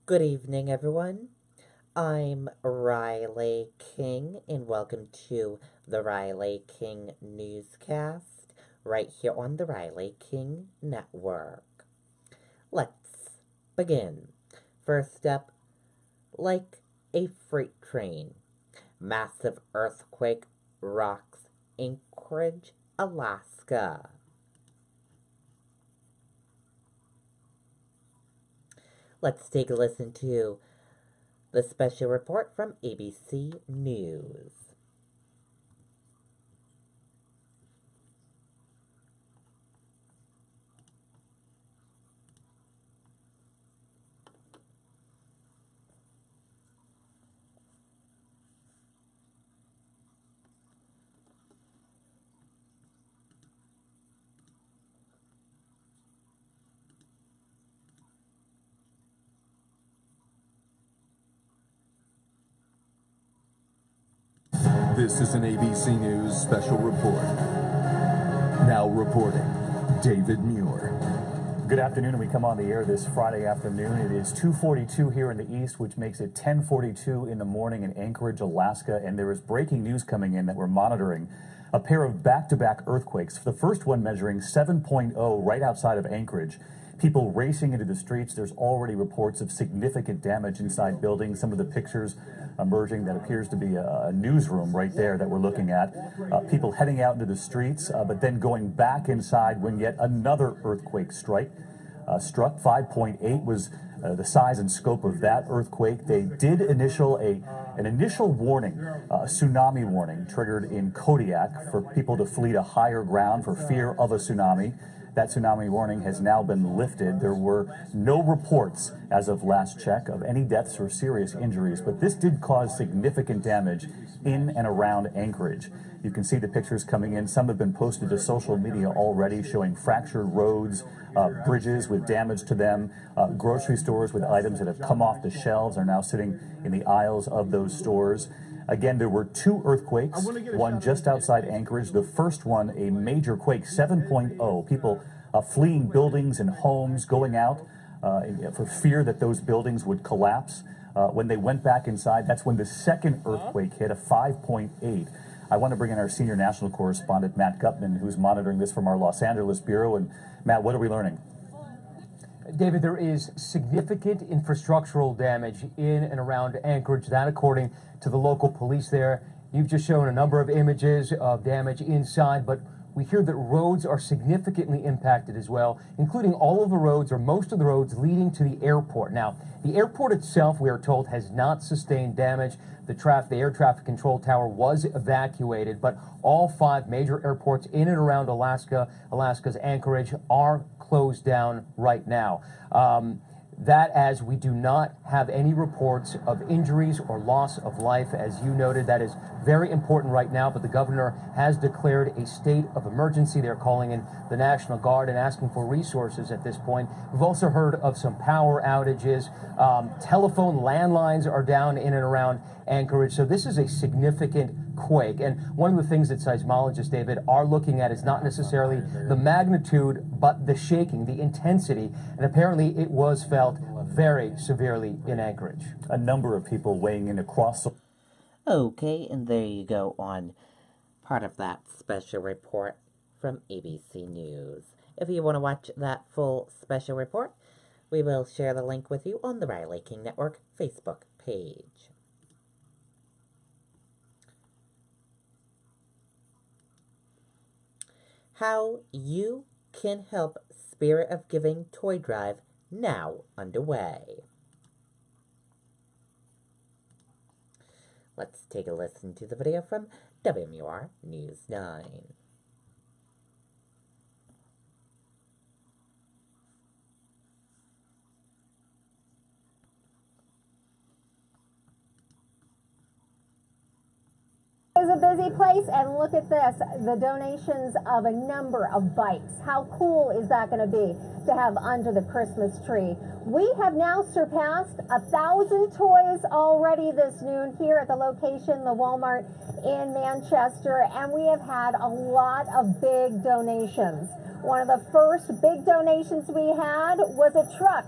Good evening, everyone. I'm Riley King, and welcome to the Riley King Newscast right here on the Riley King Network. Let's begin. First up, like a freight train, massive earthquake rocks Anchorage, Alaska. Let's take a listen to the special report from ABC News. This is an ABC News special report. Now reporting, David Muir. Good afternoon, and we come on the air this Friday afternoon. It is 2:42 here in the east, which makes it 10:42 in the morning in Anchorage, Alaska, and there is breaking news coming in that we're monitoring. A pair of back-to-back earthquakes, the first one measuring 7.0 right outside of Anchorage. People racing into the streets. There's already reports of significant damage inside buildings. Some of the pictures emerging that appears to be a newsroom right there that we're looking at. People heading out into the streets, but then going back inside when yet another earthquake struck. 5.8 was the size and scope of that earthquake. They did an initial warning, a tsunami warning triggered in Kodiak for people to flee to higher ground for fear of a tsunami. That tsunami warning has now been lifted. There were no reports, as of last check, of any deaths or serious injuries, but this did cause significant damage in and around Anchorage. You can see the pictures coming in. Some have been posted to social media already, showing fractured roads, bridges with damage to them. Grocery stores with items that have come off the shelves are now sitting in the aisles of those stores. Again, there were two earthquakes, one just outside Anchorage. The first one, a major quake, 7.0. People fleeing buildings and homes, going out for fear that those buildings would collapse. When they went back inside, that's when the second earthquake hit, a 5.8. I want to bring in our senior national correspondent, Matt Gutman, who's monitoring this from our Los Angeles bureau. And Matt, what are we learning? David, there is significant infrastructural damage in and around Anchorage, that according to the local police there. You've just shown a number of images of damage inside, but we hear that roads are significantly impacted as well, including all of the roads or most of the roads leading to the airport. Now, the airport itself, we are told, has not sustained damage. The air traffic control tower was evacuated, but all five major airports in and around Alaska's Anchorage, are closed down right now. That as we do not have any reports of injuries or loss of life, as you noted. That is very important right now, but the governor has declared a state of emergency. They're calling in the National Guard and asking for resources at this point. We've also heard of some power outages. Telephone landlines are down in and around Anchorage, so this is a significant quake. And one of the things that seismologists, David, are looking at is not necessarily the magnitude, but the shaking, the intensity. And apparently it was felt very severely in Anchorage. A number of people weighing in across the... Okay, and there you go on part of that special report from ABC News. If you want to watch that full special report, we will share the link with you on the Riley King Network Facebook page. How you can help Spirit of Giving Toy Drive now underway. Let's take a listen to the video from WMUR News 9. Is a busy place, and look at this, the donations of a number of bikes. How cool is that going to be to have under the Christmas tree? We have now surpassed 1,000 toys already this noon here at the location, the Walmart in Manchester, and we have had a lot of big donations. One of the first big donations we had was a truck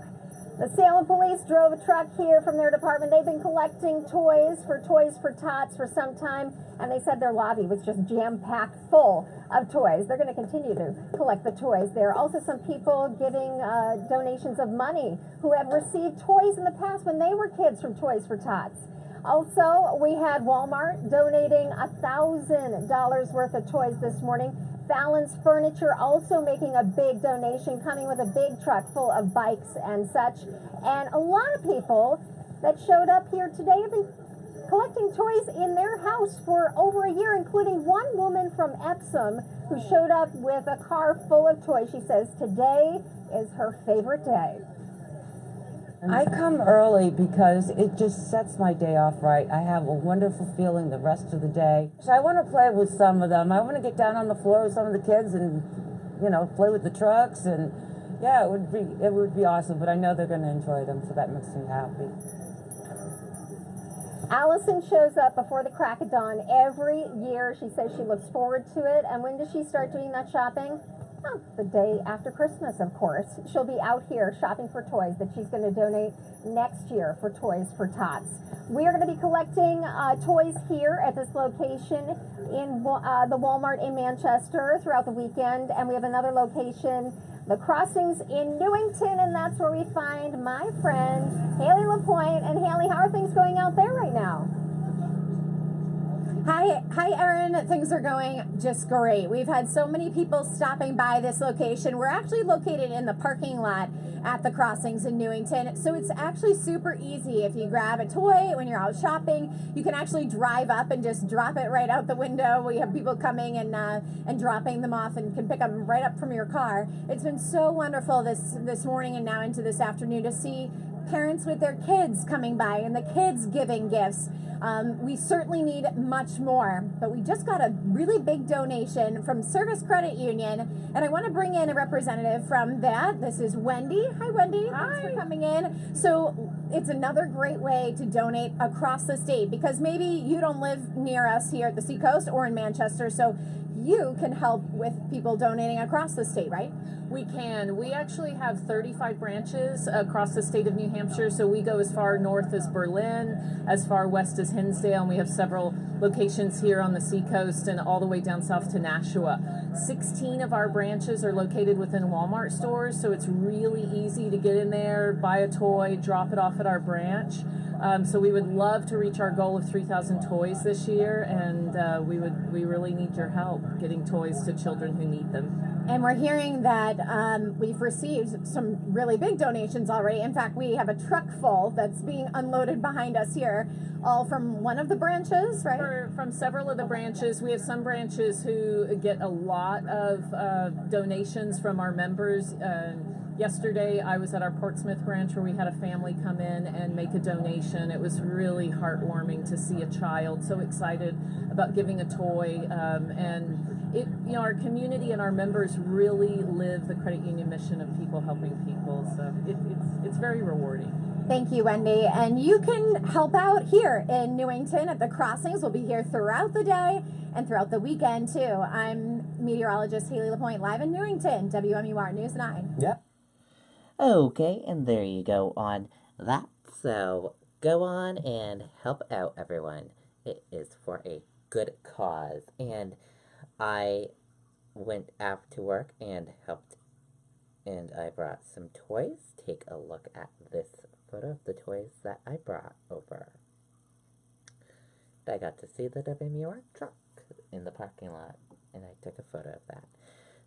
The Salem police drove a truck here from their department. They've been collecting Toys for Tots for some time, and they said their lobby was just jam-packed full of toys. They're going to continue to collect the toys. There are also some people giving donations of money who have received toys in the past when they were kids from Toys for Tots. Also, we had Walmart donating $1,000 worth of toys this morning. Fallon's Furniture also making a big donation, coming with a big truck full of bikes and such. And a lot of people that showed up here today have been collecting toys in their house for over a year, including one woman from Epsom who showed up with a car full of toys. She says today is her favorite day. I come early because it just sets my day off right. I have a wonderful feeling the rest of the day. So I want to play with some of them. I want to get down on the floor with some of the kids and, you know, play with the trucks. And yeah, it would be awesome. But I know they're going to enjoy them, so that makes me happy. Allison shows up before the crack of dawn every year. She says she looks forward to it. And when does she start doing that shopping? Oh, the day after Christmas, of course. She'll be out here shopping for toys that she's going to donate next year for Toys for Tots. We are going to be collecting toys here at this location in the Walmart in Manchester throughout the weekend. And we have another location, the Crossings in Newington, and that's where we find my friend Haley LaPointe. And Haley, how are things going out there right now? Hi, Erin. Things are going just great. We've had so many people stopping by this location. We're actually located in the parking lot at the Crossings in Newington, so it's actually super easy. If you grab a toy when you're out shopping, you can actually drive up and just drop it right out the window. We have people coming and dropping them off and can pick them right up from your car. It's been so wonderful this morning and now into this afternoon to see parents with their kids coming by and the kids giving gifts. We certainly need much more, but we just got a really big donation from Service Credit Union, and I want to bring in a representative from that. This is Wendy. Hi, Wendy. Hi. Thanks for coming in. So it's another great way to donate across the state, because maybe you don't live near us here at the Seacoast or in Manchester, so you can help with people donating across the state, right? We can. We actually have 35 branches across the state of New Hampshire, so we go as far north as Berlin, as far west as Hinsdale, and we have several locations here on the Seacoast and all the way down south to Nashua. 16 of our branches are located within Walmart stores, so it's really easy to get in there, buy a toy, drop it off at our branch. So we would love to reach our goal of 3,000 toys this year, and we really need your help getting toys to children who need them. And we're hearing that we've received some really big donations already. In fact, we have a truck full that's being unloaded behind us here, all from one of the branches, right? From several of the branches. We have some branches who get a lot of donations from our members. Yesterday, I was at our Portsmouth branch where we had a family come in and make a donation. It was really heartwarming to see a child so excited about giving a toy. Our community and our members really live the credit union mission of people helping people. So it's very rewarding. Thank you, Wendy. And you can help out here in Newington at the Crossings. We'll be here throughout the day and throughout the weekend, too. I'm meteorologist Haley LaPointe, live in Newington, WMUR News 9. Yeah. Okay, and there you go on that. So go on and help out everyone. It is for a good cause. And I went after work and helped, and I brought some toys. Take a look at this photo of the toys that I brought over. I got to see the WMUR truck in the parking lot, and I took a photo of that.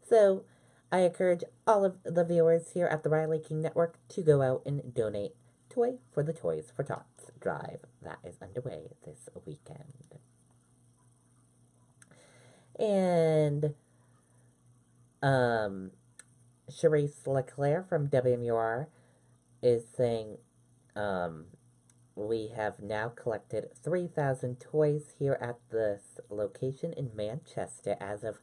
So I encourage all of the viewers here at the Riley King Network to go out and donate toy for the Toys for Tots drive that is underway this weekend. And Charisse LeClaire from WMUR is saying we have now collected 3,000 toys here at this location in Manchester as of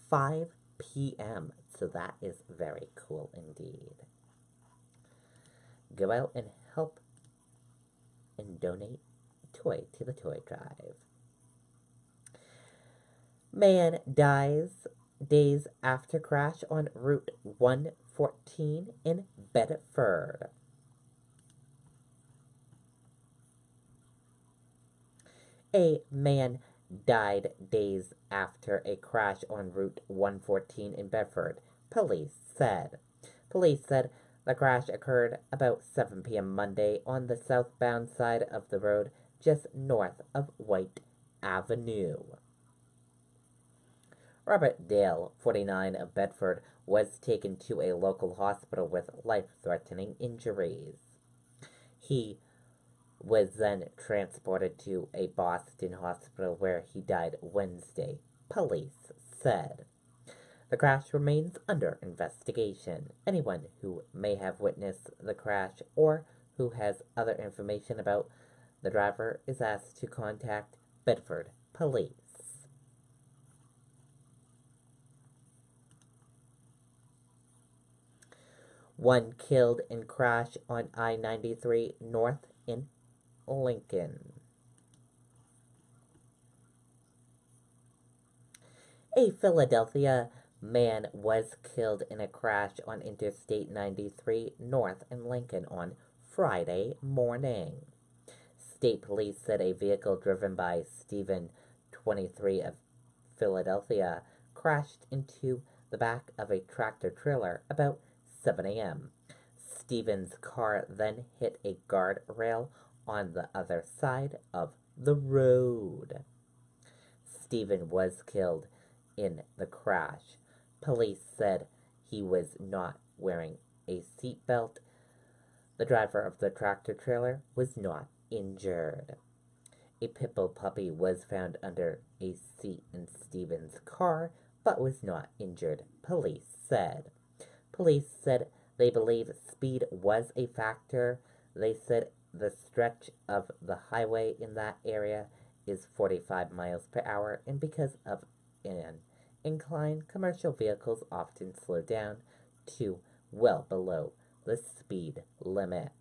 5 p.m. So that is very cool indeed. Go out and help and donate toy to the toy drive. Man dies days after crash on Route 114 in Bedford. A man died days after a crash on Route 114 in Bedford, police said. Police said the crash occurred about 7 p.m. Monday on the southbound side of the road just north of White Avenue. Robert Dale, 49, of Bedford, was taken to a local hospital with life-threatening injuries. He was then transported to a Boston hospital where he died Wednesday, police said. The crash remains under investigation. Anyone who may have witnessed the crash or who has other information about the driver is asked to contact Bedford Police. One killed in crash on I-93 North in Lincoln. A Philadelphia man was killed in a crash on Interstate 93 North in Lincoln on Friday morning. State police said a vehicle driven by Stephen, 23, of Philadelphia, crashed into the back of a tractor-trailer about 7 a.m. Stephen's car then hit a guardrail on the other side of the road. Stephen was killed in the crash. Police said he was not wearing a seatbelt. The driver of the tractor-trailer was not injured. A pit bull puppy was found under a seat in Stephen's car, but was not injured, police said. Police said they believe speed was a factor. They said the stretch of the highway in that area is 45 miles per hour, and because of an incline, commercial vehicles often slow down to well below the speed limit.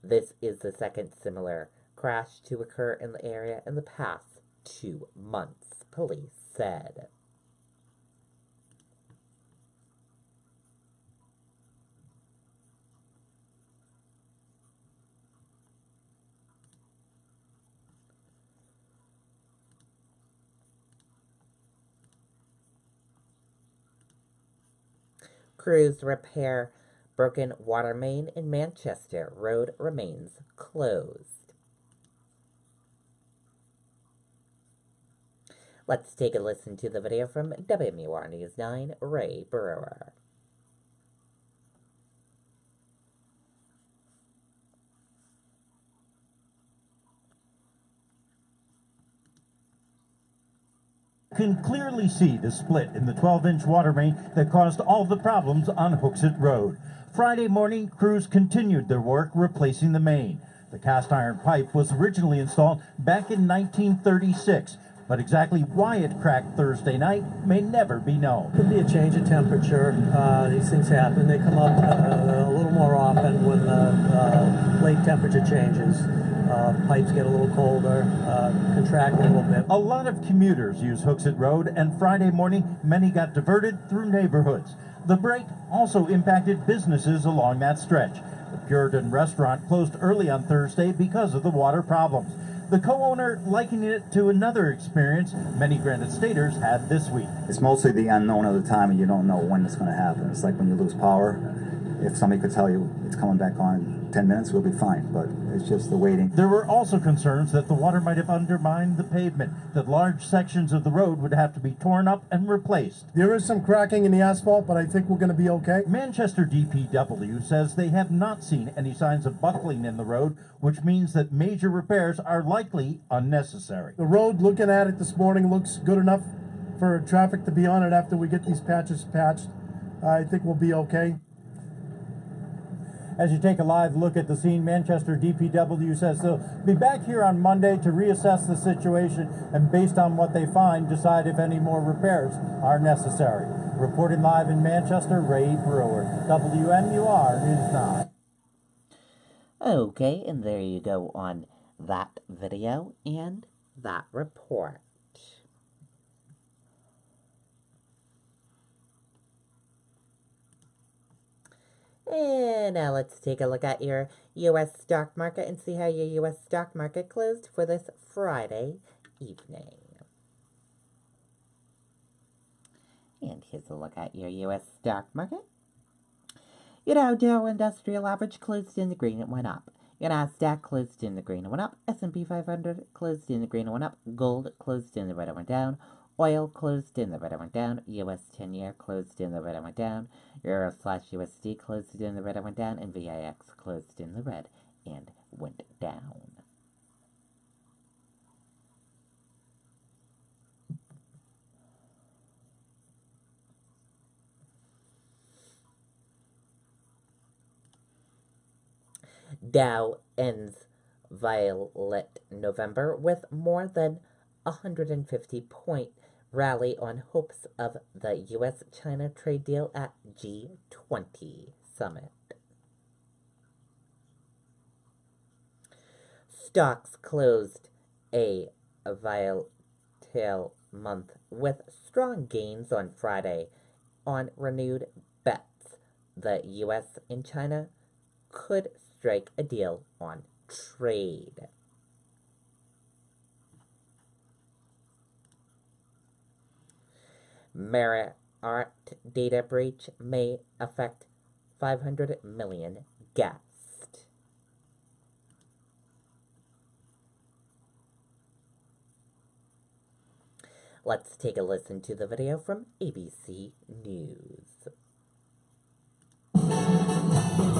This is the second similar crash to occur in the area in the past 2 months, police said. Crews repair broken water main in Manchester. Road remains closed. Let's take a listen to the video from WMUR News 9, Ray Brewer. Can clearly see the split in the 12-inch water main that caused all the problems on Hooksett Road. Friday morning, crews continued their work replacing the main. The cast iron pipe was originally installed back in 1936, but exactly why it cracked Thursday night may never be known. Could be a change of temperature. These things happen. They come up a little more often when the late temperature changes. Pipes get a little colder, contract a little bit. A lot of commuters use Hooksett Road, and Friday morning, many got diverted through neighborhoods. The break also impacted businesses along that stretch. The Puritan restaurant closed early on Thursday because of the water problems. The co-owner likening it to another experience many Granite Staters had this week. It's mostly the unknown of the time, and you don't know when it's going to happen. It's like when you lose power. If somebody could tell you it's coming back on in 10 minutes, we'll be fine, but it's just the waiting. There were also concerns that the water might have undermined the pavement, that large sections of the road would have to be torn up and replaced. There is some cracking in the asphalt, but I think we're going to be okay. Manchester DPW says they have not seen any signs of buckling in the road, which means that major repairs are likely unnecessary. The road, looking at it this morning, looks good enough for traffic to be on it after we get these patches patched. I think we'll be okay. As you take a live look at the scene, Manchester DPW says they'll be back here on Monday to reassess the situation and, based on what they find, decide if any more repairs are necessary. Reporting live in Manchester, Ray Brewer, WMUR News 9. Okay, and there you go on that video and that report. And now let's take a look at your U.S. stock market and see how your U.S. stock market closed for this Friday evening. And here's a look at your U.S. stock market. Your Dow Jones Industrial Average closed in the green and went up. Your Nasdaq closed in the green and went up. S&P 500 closed in the green and went up. Gold closed in the red and went down. Oil closed in the red and went down. U.S. 10-year closed in the red and went down. Euro/USD closed in the red and went down. And VIX closed in the red and went down. Dow ends violet November with more than 150-point rally on hopes of the U.S.-China trade deal at G20 summit. Stocks closed a volatile month with strong gains on Friday on renewed bets the U.S. and China could strike a deal on trade. Marriott data breach may affect 500 million guests. Let's take a listen to the video from ABC News. It's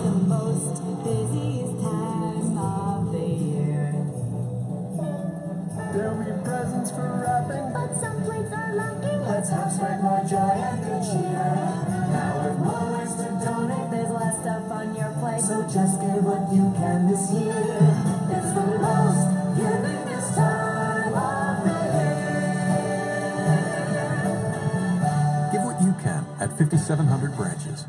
the most busiest time of the year. There'll be presents for wrapping, But some plates are lacking. let's have spread more joy and good cheer. Now with more ways to donate, there's less stuff on your plate. So just give what you can this year. It's the most giving this time of the year. Give what you can at 5,700 branches.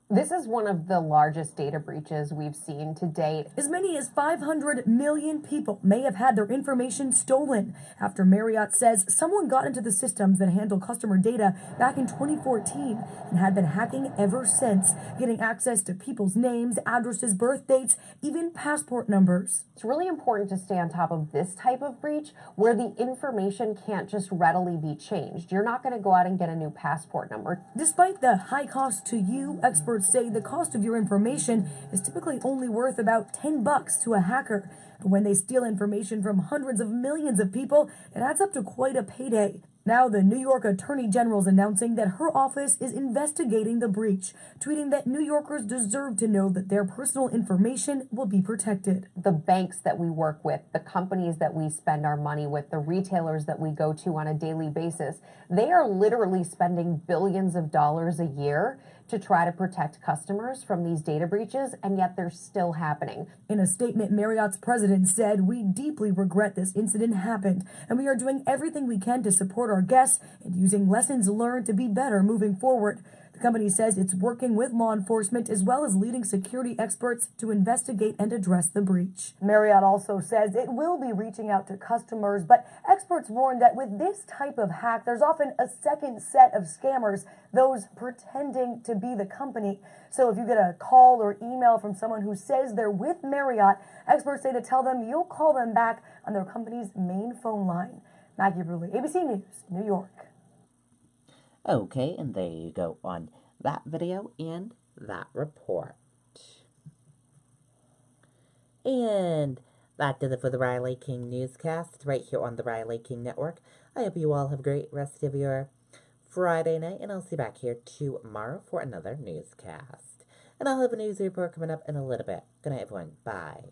This is one of the largest data breaches we've seen to date. As many as 500 million people may have had their information stolen after Marriott says someone got into the systems that handle customer data back in 2014 and had been hacking ever since, getting access to people's names, addresses, birth dates, even passport numbers. It's really important to stay on top of this type of breach where the information can't just readily be changed. You're not going to go out and get a new passport number. Despite the high cost to you, experts say the cost of your information is typically only worth about $10 to a hacker. But when they steal information from hundreds of millions of people, it adds up to quite a payday. Now the New York Attorney General is announcing that her office is investigating the breach, tweeting that New Yorkers deserve to know that their personal information will be protected. The banks that we work with, the companies that we spend our money with, the retailers that we go to on a daily basis, they are literally spending billions of dollars a year to try to protect customers from these data breaches, and yet they're still happening. In a statement, Marriott's president said, "We deeply regret this incident happened, and we are doing everything we can to support our guests and using lessons learned to be better moving forward." The company says it's working with law enforcement as well as leading security experts to investigate and address the breach. Marriott also says it will be reaching out to customers, but experts warn that with this type of hack, there's often a second set of scammers, those pretending to be the company. So if you get a call or email from someone who says they're with Marriott, experts say to tell them you'll call them back on their company's main phone line. Maggie Bruley, ABC News, New York. Okay, and there you go on that video and that report. And that does it for the Riley King Newscast right here on the Riley King Network. I hope you all have a great rest of your Friday night, and I'll see you back here tomorrow for another newscast. And I'll have a news report coming up in a little bit. Good night, everyone. Bye.